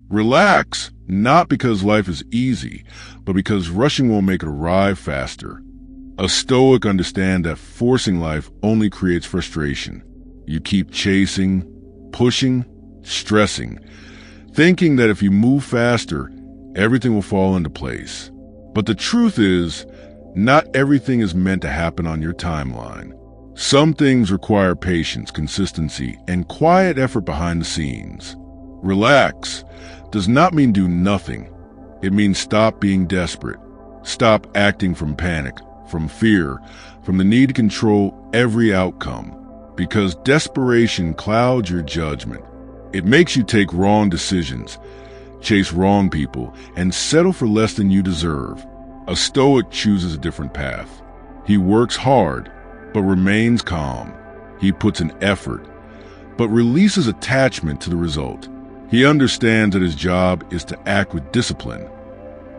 Relax, not because life is easy, but because rushing won't make it arrive faster. A Stoic understands that forcing life only creates frustration. You keep chasing, pushing, stressing, thinking that if you move faster, everything will fall into place. But the truth is, not everything is meant to happen on your timeline. Some things require patience, consistency, and quiet effort behind the scenes. Relax does not mean do nothing. It means stop being desperate. Stop acting from panic, from fear, from the need to control every outcome. Because desperation clouds your judgment. It makes you take wrong decisions, chase wrong people, and settle for less than you deserve. A Stoic chooses a different path. He works hard, but remains calm. He puts in effort, but releases attachment to the result. He understands that his job is to act with discipline,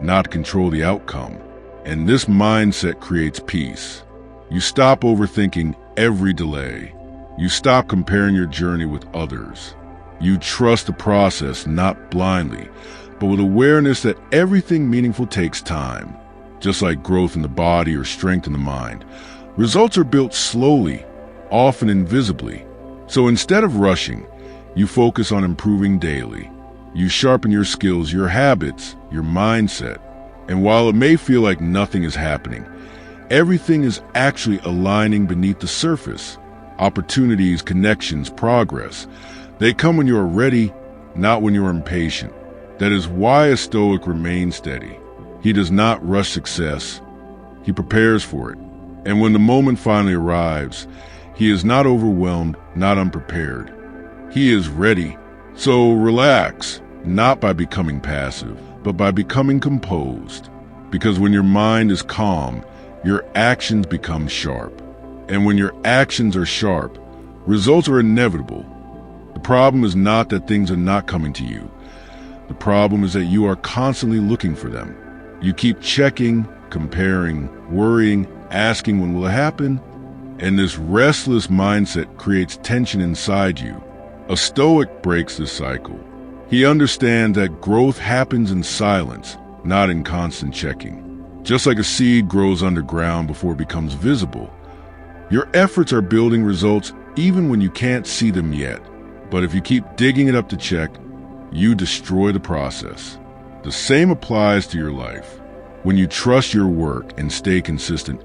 not control the outcome. And this mindset creates peace. You stop overthinking every delay. You stop comparing your journey with others. You trust the process, not blindly, but with awareness that everything meaningful takes time. Just like growth in the body or strength in the mind, results are built slowly, often invisibly. So instead of rushing, you focus on improving daily. You sharpen your skills, your habits, your mindset. And while it may feel like nothing is happening, everything is actually aligning beneath the surface. Opportunities, connections, progress. They come when you are ready, not when you are impatient. That is why a Stoic remains steady. He does not rush success. He prepares for it. And when the moment finally arrives, he is not overwhelmed, not unprepared. He is ready. So relax, not by becoming passive, but by becoming composed. Because when your mind is calm, your actions become sharp. And when your actions are sharp, results are inevitable. The problem is not that things are not coming to you. The problem is that you are constantly looking for them. You keep checking, comparing, worrying, asking when will it happen? And this restless mindset creates tension inside you. A Stoic breaks this cycle. He understands that growth happens in silence, not in constant checking. Just like a seed grows underground before it becomes visible, your efforts are building results even when you can't see them yet. But if you keep digging it up to check, you destroy the process. The same applies to your life. When you trust your work and stay consistent,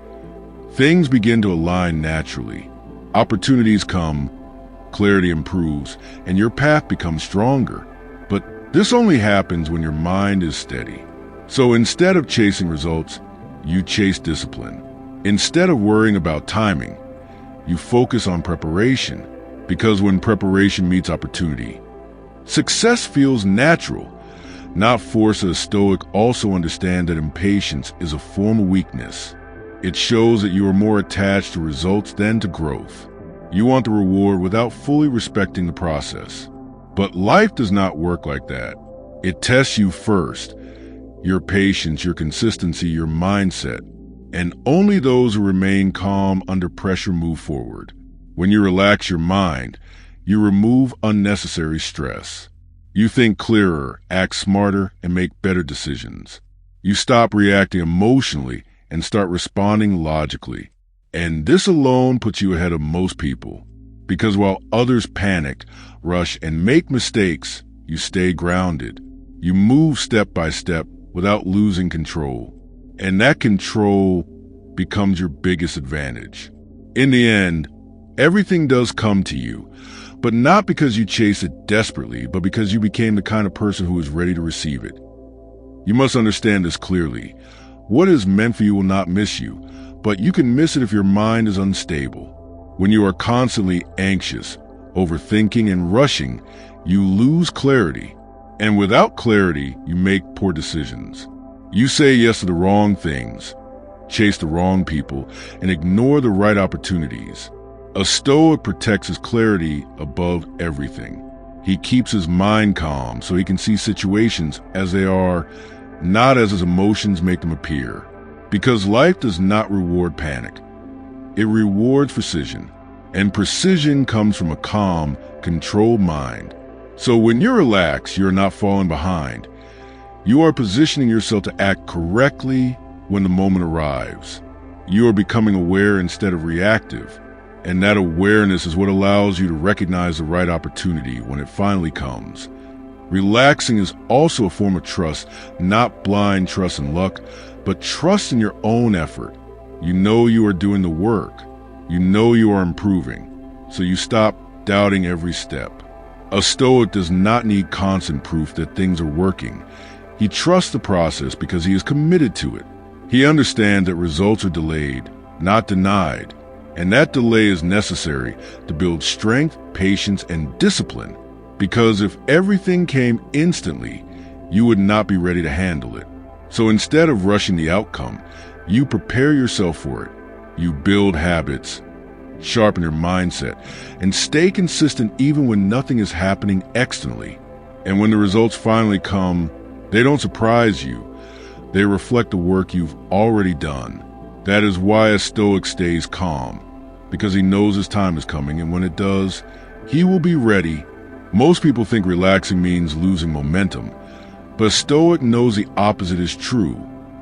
things begin to align naturally. Opportunities come, clarity improves, and your path becomes stronger. But this only happens when your mind is steady. So instead of chasing results, you chase discipline. Instead of worrying about timing, you focus on preparation. Because when preparation meets opportunity, success feels natural, not forced. A Stoic also understands that impatience is a form of weakness. It shows that you are more attached to results than to growth. You want the reward without fully respecting the process. But life does not work like that. It tests you first, your patience, your consistency, your mindset. And only those who remain calm under pressure move forward. When you relax your mind, you remove unnecessary stress. You think clearer, act smarter, and make better decisions. You stop reacting emotionally and start responding logically. And this alone puts you ahead of most people. Because while others panic, rush, and make mistakes, you stay grounded. You move step by step without losing control. And that control becomes your biggest advantage. In the end, everything does come to you, but not because you chase it desperately, but because you became the kind of person who is ready to receive it. You must understand this clearly. What is meant for you will not miss you, but you can miss it if your mind is unstable. When you are constantly anxious, overthinking, and rushing, you lose clarity. And without clarity, you make poor decisions. You say yes to the wrong things, chase the wrong people, and ignore the right opportunities. A Stoic protects his clarity above everything. He keeps his mind calm so he can see situations as they are, not as his emotions make them appear. Because life does not reward panic. It rewards precision. And precision comes from a calm, controlled mind. So when you're relaxed, you're not falling behind. You are positioning yourself to act correctly when the moment arrives. You are becoming aware instead of reactive. And that awareness is what allows you to recognize the right opportunity when it finally comes. Relaxing is also a form of trust, not blind trust in luck, but trust in your own effort. You know you are doing the work. You know you are improving. So you stop doubting every step. A Stoic does not need constant proof that things are working. He trusts the process because he is committed to it. He understands that results are delayed, not denied. And that delay is necessary to build strength, patience, and discipline. Because if everything came instantly, you would not be ready to handle it. So instead of rushing the outcome, you prepare yourself for it. You build habits, sharpen your mindset, and stay consistent even when nothing is happening externally. And when the results finally come, they don't surprise you. They reflect the work you've already done. That is why a Stoic stays calm, because he knows his time is coming, and when it does, he will be ready. Most people think relaxing means losing momentum, but a Stoic knows the opposite is true.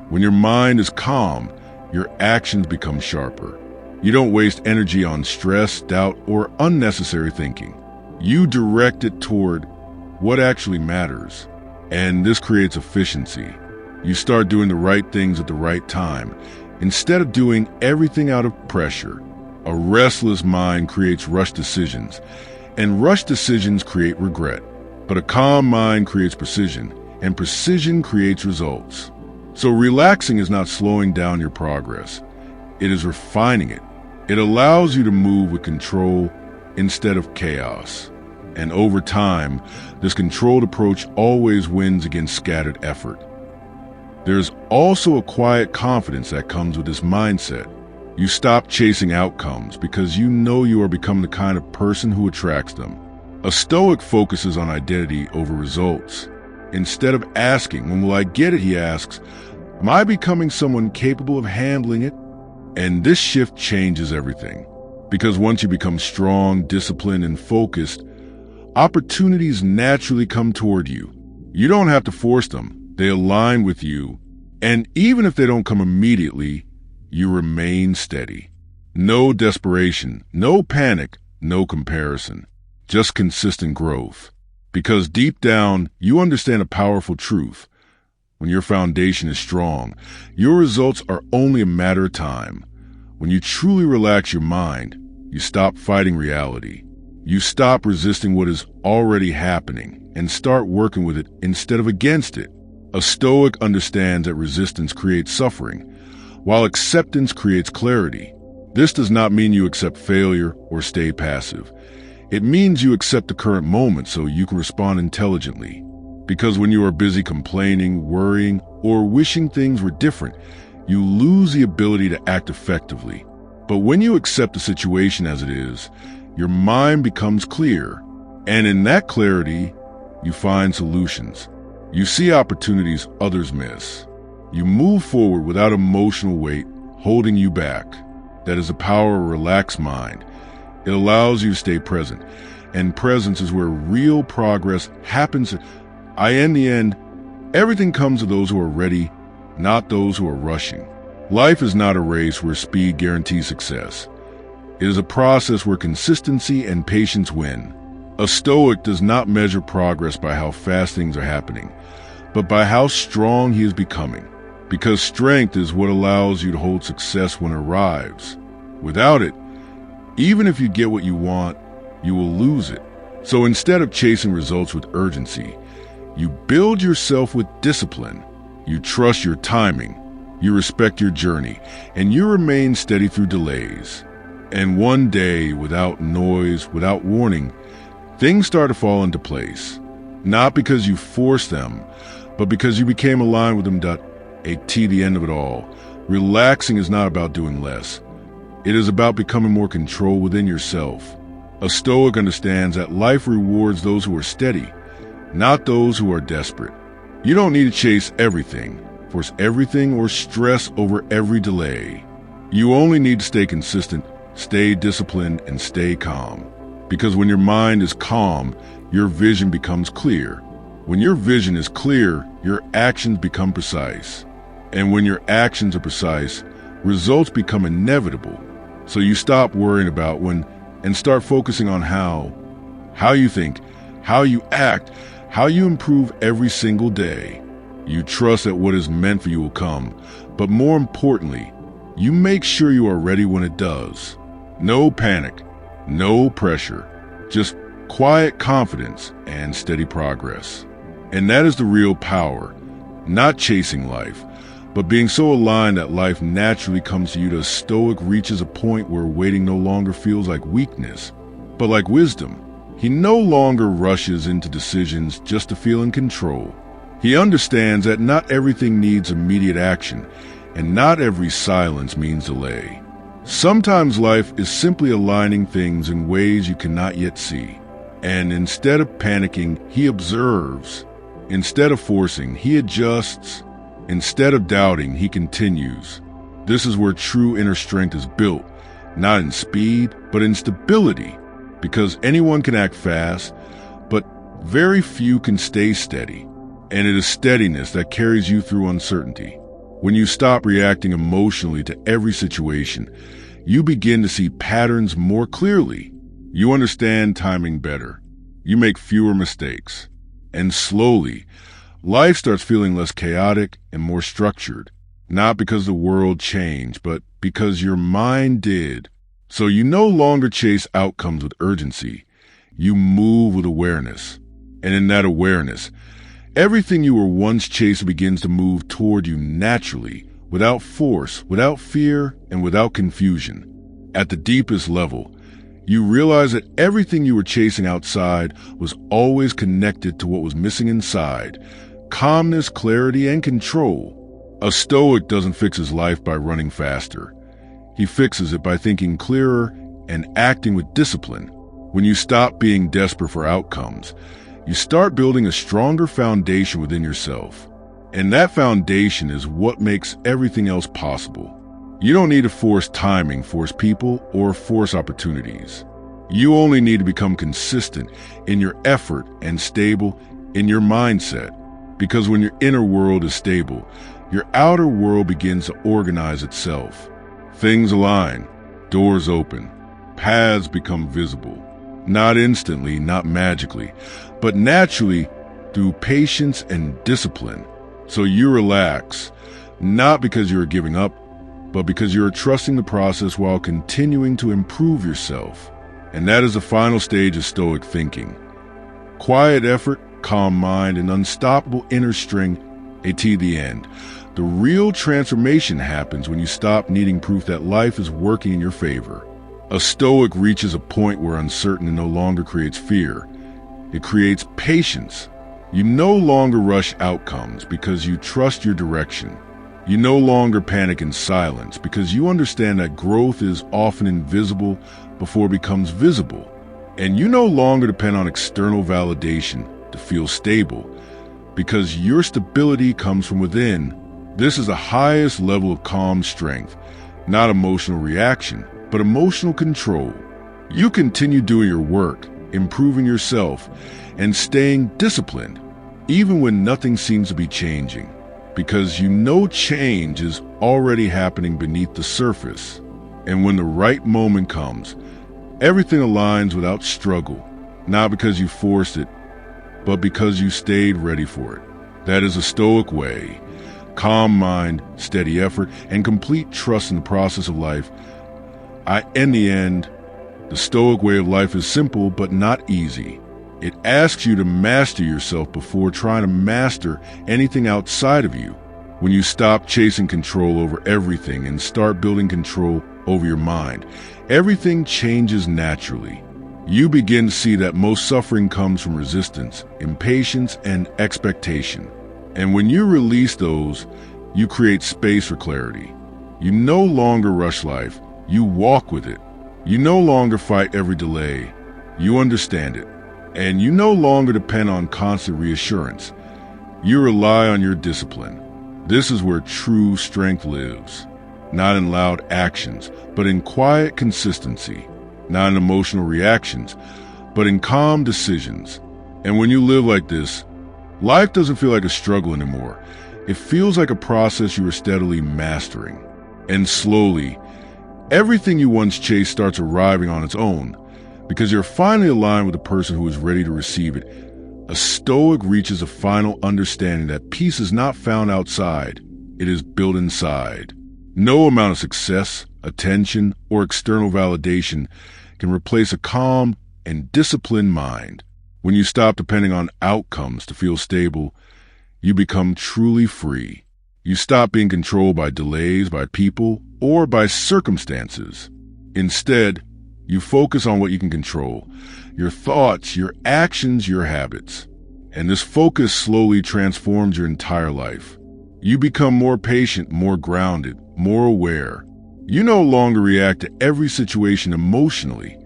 When your mind is calm, your actions become sharper. You don't waste energy on stress, doubt, or unnecessary thinking. You direct it toward what actually matters, and this creates efficiency. You start doing the right things at the right time, instead of doing everything out of pressure. A restless mind creates rushed decisions, and rushed decisions create regret. But a calm mind creates precision, and precision creates results. So relaxing is not slowing down your progress. It is refining it. It allows you to move with control instead of chaos. And over time, this controlled approach always wins against scattered effort. There's also a quiet confidence that comes with this mindset. You stop chasing outcomes because you know you are becoming the kind of person who attracts them. A Stoic focuses on identity over results. Instead of asking, "When will I get it?" he asks, "Am I becoming someone capable of handling it?" And this shift changes everything. Because once you become strong, disciplined, and focused, opportunities naturally come toward you. You don't have to force them. They align with you. And even if they don't come immediately, you remain steady. No desperation, no panic, no comparison. Just consistent growth. Because deep down, you understand a powerful truth. When your foundation is strong, your results are only a matter of time. When you truly relax your mind, you stop fighting reality. You stop resisting what is already happening and start working with it instead of against it. A Stoic understands that resistance creates suffering, while acceptance creates clarity. This does not mean you accept failure or stay passive. It means you accept the current moment so you can respond intelligently. Because when you are busy complaining, worrying, or wishing things were different, you lose the ability to act effectively. But when you accept the situation as it is, your mind becomes clear. And in that clarity, you find solutions. You see opportunities others miss. You move forward without emotional weight holding you back. That is the power of a relaxed mind. It allows you to stay present. And presence is where real progress happens. In the end, everything comes to those who are ready, not those who are rushing. Life is not a race where speed guarantees success. It is a process where consistency and patience win. A Stoic does not measure progress by how fast things are happening, but by how strong he is becoming. Because strength is what allows you to hold success when it arrives. Without it, even if you get what you want, you will lose it. So instead of chasing results with urgency, you build yourself with discipline. You trust your timing, you respect your journey, and you remain steady through delays. And one day, without noise, without warning, things start to fall into place. Not because you forced them, but because you became aligned with them. At the end of it all, relaxing is not about doing less. It is about becoming more control within yourself. A Stoic understands that life rewards those who are steady, not those who are desperate. You don't need to chase everything, force everything, or stress over every delay. You only need to stay consistent, stay disciplined, and stay calm. Because when your mind is calm, your vision becomes clear. When your vision is clear, your actions become precise. And when your actions are precise, results become inevitable. So you stop worrying about when and start focusing on how you think, how you act, how you improve every single day. You trust that what is meant for you will come, but more importantly, you make sure you are ready when it does. No panic, no pressure, just quiet confidence and steady progress. And that is the real power, not chasing life, but being so aligned that life naturally comes to you. The Stoic reaches a point where waiting no longer feels like weakness, but like wisdom. He no longer rushes into decisions just to feel in control. He understands that not everything needs immediate action, and not every silence means delay. Sometimes life is simply aligning things in ways you cannot yet see. And instead of panicking, he observes. Instead of forcing, he adjusts. Instead of doubting, he continues. This is where true inner strength is built, not in speed, but in stability. Because anyone can act fast, but very few can stay steady. And it is steadiness that carries you through uncertainty. When you stop reacting emotionally to every situation, you begin to see patterns more clearly. You understand timing better. You make fewer mistakes. And slowly, life starts feeling less chaotic and more structured. Not because the world changed, but because your mind did. So you no longer chase outcomes with urgency. You move with awareness. And in that awareness, everything you were once chasing begins to move toward you naturally, without force, without fear, and without confusion. At the deepest level, you realize that everything you were chasing outside was always connected to what was missing inside: calmness, clarity, and control. A Stoic doesn't fix his life by running faster. He fixes it by thinking clearer and acting with discipline. When you stop being desperate for outcomes, you start building a stronger foundation within yourself. And that foundation is what makes everything else possible. You don't need to force timing, force people, or force opportunities. You only need to become consistent in your effort and stable in your mindset. Because when your inner world is stable, your outer world begins to organize itself. Things align, doors open, paths become visible. Not instantly, not magically, but naturally through patience and discipline. So you relax, not because you are giving up, but because you are trusting the process while continuing to improve yourself. And that is the final stage of Stoic thinking. Quiet effort, calm mind, and unstoppable inner strength to the end. The real transformation happens when you stop needing proof that life is working in your favor. A Stoic reaches a point where uncertainty no longer creates fear. It creates patience. You no longer rush outcomes because you trust your direction. You no longer panic in silence because you understand that growth is often invisible before it becomes visible. And you no longer depend on external validation to feel stable because your stability comes from within. This is the highest level of calm strength, not emotional reaction, but emotional control. You continue doing your work, improving yourself, and staying disciplined, even when nothing seems to be changing, because you know change is already happening beneath the surface. And when the right moment comes, everything aligns without struggle, not because you forced it, but because you stayed ready for it. That is a Stoic way. Calm mind, steady effort, and complete trust in the process of life. In the end, the Stoic way of life is simple but not easy. It asks you to master yourself before trying to master anything outside of you. When you stop chasing control over everything and start building control over your mind, everything changes naturally. You begin to see that most suffering comes from resistance, impatience, and expectation. And when you release those, you create space for clarity. You no longer rush life. You walk with it. You no longer fight every delay. You understand it. And you no longer depend on constant reassurance. You rely on your discipline. This is where true strength lives. Not in loud actions, but in quiet consistency. Not in emotional reactions, but in calm decisions. And when you live like this, life doesn't feel like a struggle anymore. It feels like a process you are steadily mastering. And slowly, everything you once chased starts arriving on its own, because you're finally aligned with the person who is ready to receive it. A Stoic reaches a final understanding that peace is not found outside, it is built inside. No amount of success, attention, or external validation can replace a calm and disciplined mind. When you stop depending on outcomes to feel stable, you become truly free. You stop being controlled by delays, by people, or by circumstances. Instead, you focus on what you can control, your thoughts, your actions, your habits. And this focus slowly transforms your entire life. You become more patient, more grounded, more aware. You no longer react to every situation emotionally.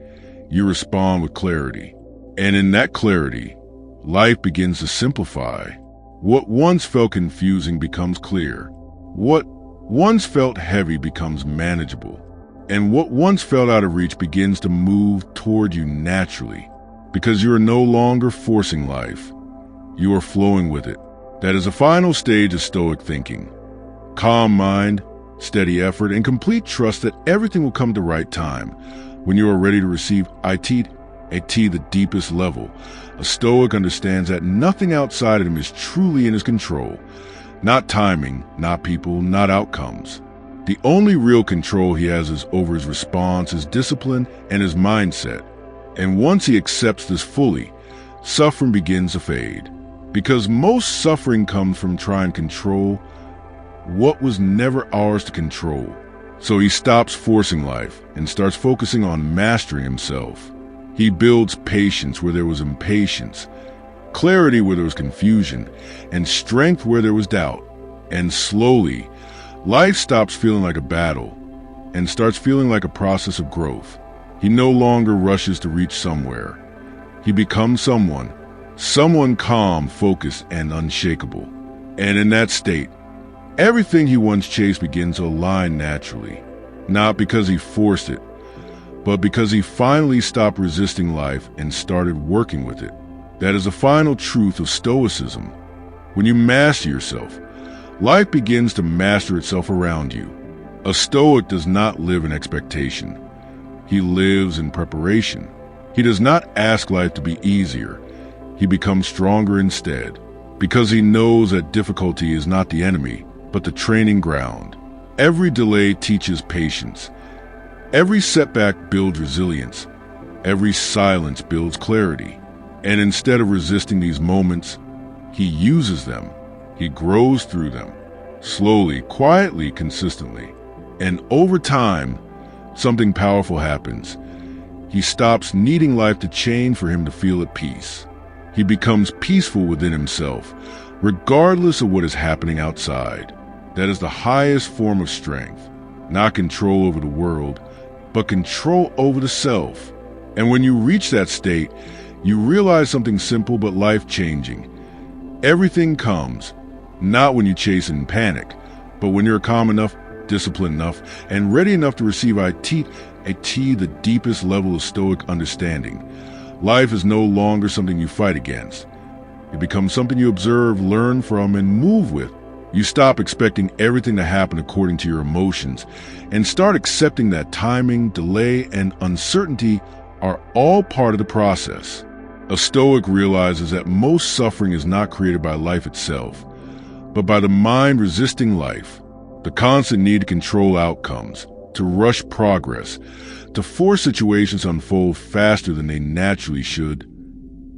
You respond with clarity. And in that clarity, life begins to simplify. What once felt confusing becomes clear. What once felt heavy becomes manageable. And what once felt out of reach begins to move toward you naturally. Because you are no longer forcing life. You are flowing with it. That is a final stage of Stoic thinking. Calm mind, steady effort, and complete trust that everything will come to the right time. When you are ready to receive the deepest level, a Stoic understands that nothing outside of him is truly in his control. Not timing, not people, not outcomes. The only real control he has is over his response, his discipline, and his mindset. And once he accepts this fully, suffering begins to fade. Because most suffering comes from trying to control what was never ours to control. So he stops forcing life and starts focusing on mastering himself. He builds patience where there was impatience, clarity where there was confusion, and strength where there was doubt. And slowly, life stops feeling like a battle and starts feeling like a process of growth. He no longer rushes to reach somewhere. He becomes someone calm, focused, and unshakable. And in that state, everything he once chased begins to align naturally, not because he forced it, but because he finally stopped resisting life and started working with it. That is the final truth of Stoicism. When you master yourself, life begins to master itself around you. A Stoic does not live in expectation. He lives in preparation. He does not ask life to be easier. He becomes stronger instead, because he knows that difficulty is not the enemy, but the training ground. Every delay teaches patience. Every setback builds resilience. Every silence builds clarity. And instead of resisting these moments, he uses them. He grows through them, slowly, quietly, consistently. And over time, something powerful happens. He stops needing life to change for him to feel at peace. He becomes peaceful within himself, regardless of what is happening outside. That is the highest form of strength. Not control over the world, but control over the self. And when you reach that state, you realize something simple but life-changing. Everything comes, not when you chase and panic, but when you're calm enough, disciplined enough, and ready enough to receive the deepest level of Stoic understanding. Life is no longer something you fight against. It becomes something you observe, learn from, and move with. You stop expecting everything to happen according to your emotions and start accepting that timing, delay, and uncertainty are all part of the process. A Stoic realizes that most suffering is not created by life itself, but by the mind resisting life, the constant need to control outcomes, to rush progress, to force situations to unfold faster than they naturally should.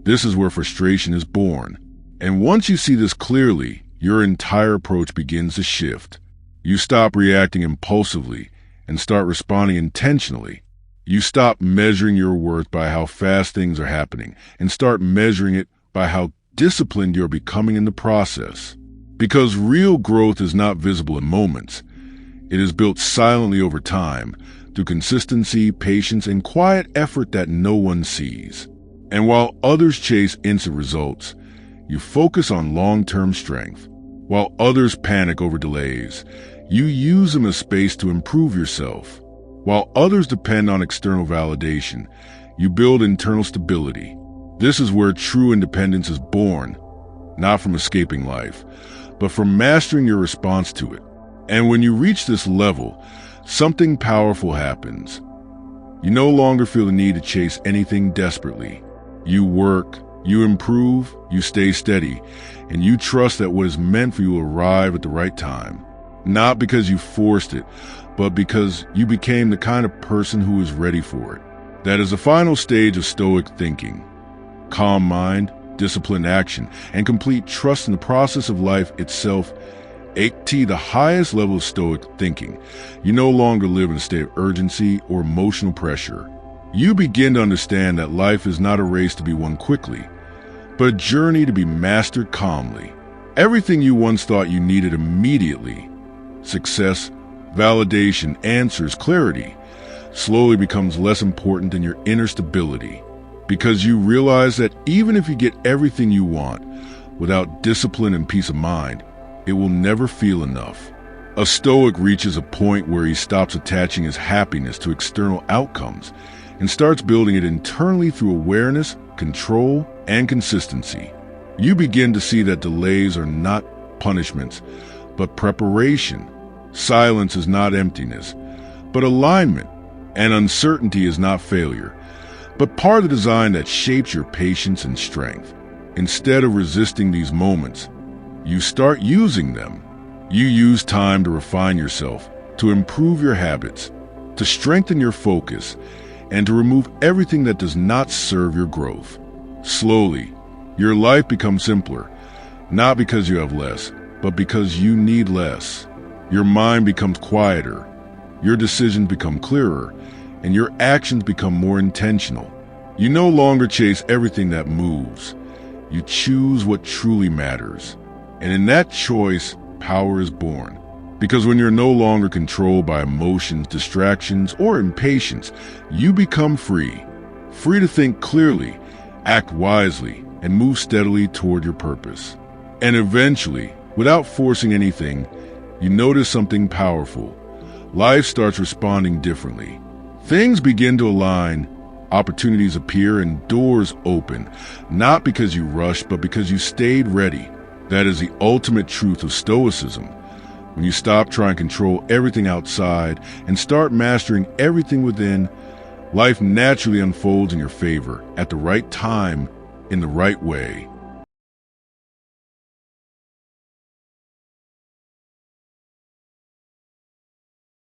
This is where frustration is born. And once you see this clearly, your entire approach begins to shift. You stop reacting impulsively and start responding intentionally. You stop measuring your worth by how fast things are happening and start measuring it by how disciplined you're becoming in the process. Because real growth is not visible in moments. It is built silently over time through consistency, patience, and quiet effort that no one sees. And while others chase instant results, you focus on long-term strength. While others panic over delays, you use them as space to improve yourself. While others depend on external validation, you build internal stability. This is where true independence is born, not from escaping life, but from mastering your response to it. And when you reach this level, something powerful happens. You no longer feel the need to chase anything desperately. You work, you improve, you stay steady, and you trust that what is meant for you will arrive at the right time. Not because you forced it, but because you became the kind of person who is ready for it. That is the final stage of Stoic thinking. Calm mind, disciplined action, and complete trust in the process of life itself. At the highest level of Stoic thinking, you no longer live in a state of urgency or emotional pressure. You begin to understand that life is not a race to be won quickly, but a journey to be mastered calmly. Everything you once thought you needed immediately, success, validation, answers, clarity, slowly becomes less important than your inner stability, because you realize that even if you get everything you want, without discipline and peace of mind, it will never feel enough. A Stoic reaches a point where he stops attaching his happiness to external outcomes and starts building it internally through awareness, control, and consistency. You begin to see that delays are not punishments, but preparation. Silence is not emptiness, but alignment. And uncertainty is not failure, but part of the design that shapes your patience and strength. Instead of resisting these moments, you start using them. You use time to refine yourself, to improve your habits, to strengthen your focus, and to remove everything that does not serve your growth. Slowly, your life becomes simpler, not because you have less, but because you need less. Your mind becomes quieter, your decisions become clearer, and your actions become more intentional. You no longer chase everything that moves. You choose what truly matters. And in that choice, power is born. Because when you're no longer controlled by emotions, distractions, or impatience, you become free. Free to think clearly, act wisely, and move steadily toward your purpose. And eventually, without forcing anything, you notice something powerful. Life starts responding differently. Things begin to align, opportunities appear, and doors open, not because you rushed, but because you stayed ready. That is the ultimate truth of Stoicism. When you stop trying to control everything outside and start mastering everything within, life naturally unfolds in your favor at the right time, in the right way.